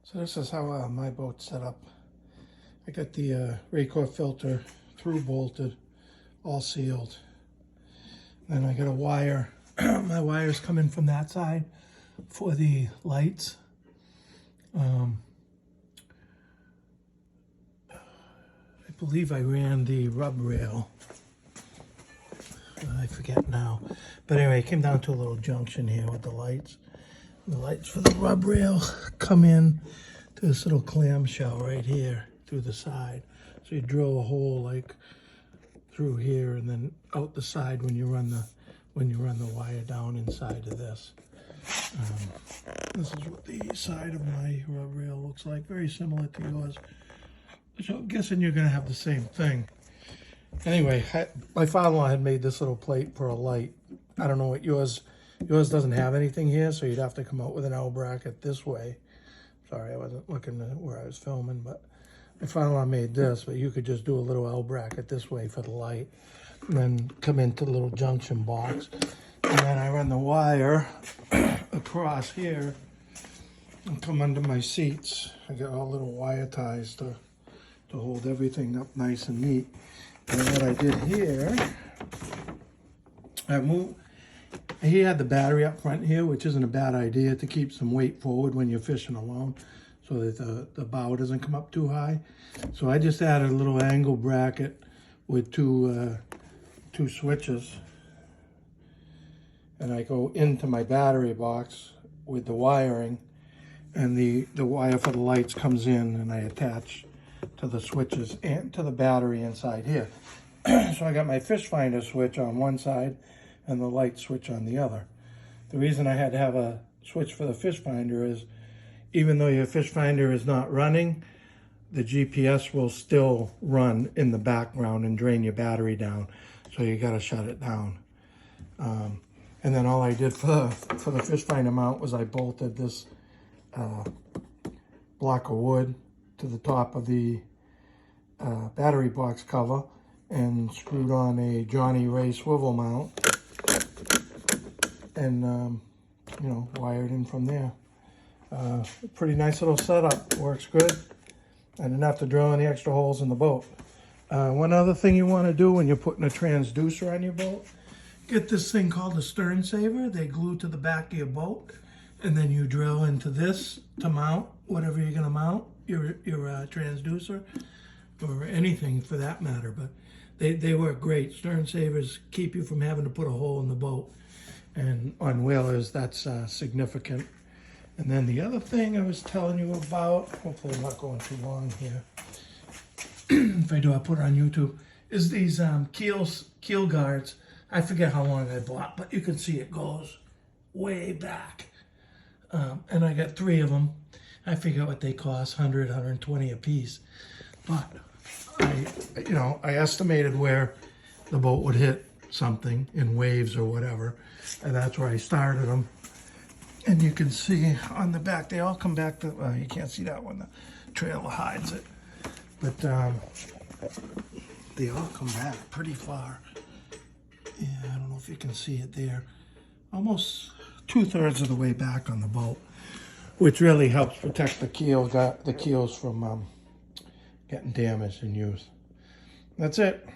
So this is how my boat's set up. I got the Raycor filter through bolted, all sealed. Then I got a wire. My wires come in from that side for the lights. I believe I ran the rub rail. I forget now. But anyway, it came down to a little junction here with the lights. The lights for the rub rail come in to this little clamshell right here through the side. So you drill a hole like through here and then out the side when you run the wire down inside of this. This is what the side of my rub rail looks like, very similar to yours. So I'm guessing you're going to have the same thing. Anyway, my father-in-law had made this little plate for a light. I don't know what yours doesn't have anything here, so you'd have to come out with an L bracket this way. Sorry, I wasn't looking at where I was filming, but my father-in-law made this, but you could just do a little L bracket this way for the light, and then come into the little junction box. And then I run the wire across here and come under my seats. I got all little wire ties to hold everything up nice and neat. And what I did here, he had the battery up front here, which isn't a bad idea to keep some weight forward when you're fishing alone so that the bow doesn't come up too high. So I just added a little angle bracket with two switches. And I go into my battery box with the wiring, and the wire for the lights comes in, and I attach to the switches and to the battery inside here. So I got my fish finder switch on one side and the light switch on the other. The reason I had to have a switch for the fish finder is even though your fish finder is not running, the GPS will still run in the background and drain your battery down. So you got to shut it down. And then all I did for the fish finder mount was I bolted this block of wood to the top of the battery box cover and screwed on a Johnny Ray swivel mount and you know, wired in from there. Pretty nice little setup, works good. I didn't have to drill any extra holes in the boat. One other thing you want to do when you're putting a transducer on your boat, get this thing called a stern saver. They glue to the back of your boat, and then you drill into this to mount whatever you're going to mount, your transducer, or anything for that matter. But they work great. Stern savers keep you from having to put a hole in the boat. And on whalers, that's significant. And then the other thing I was telling you about, hopefully I'm not going too long here. If I do, I'll put it on YouTube, is these keel guards. I forget how long I bought, but you can see it goes way back. And I got 3 of them. I figure what they cost, 100, 120 a piece. But I estimated where the boat would hit something in waves or whatever, and that's where I started them. And you can see on the back, they all come back to, you can't see that one, the trailer hides it. But they all come back pretty far. Yeah, I don't know if you can see it there. Almost 2/3 of the way back on the boat, which really helps protect the keels from getting damaged and used. That's it.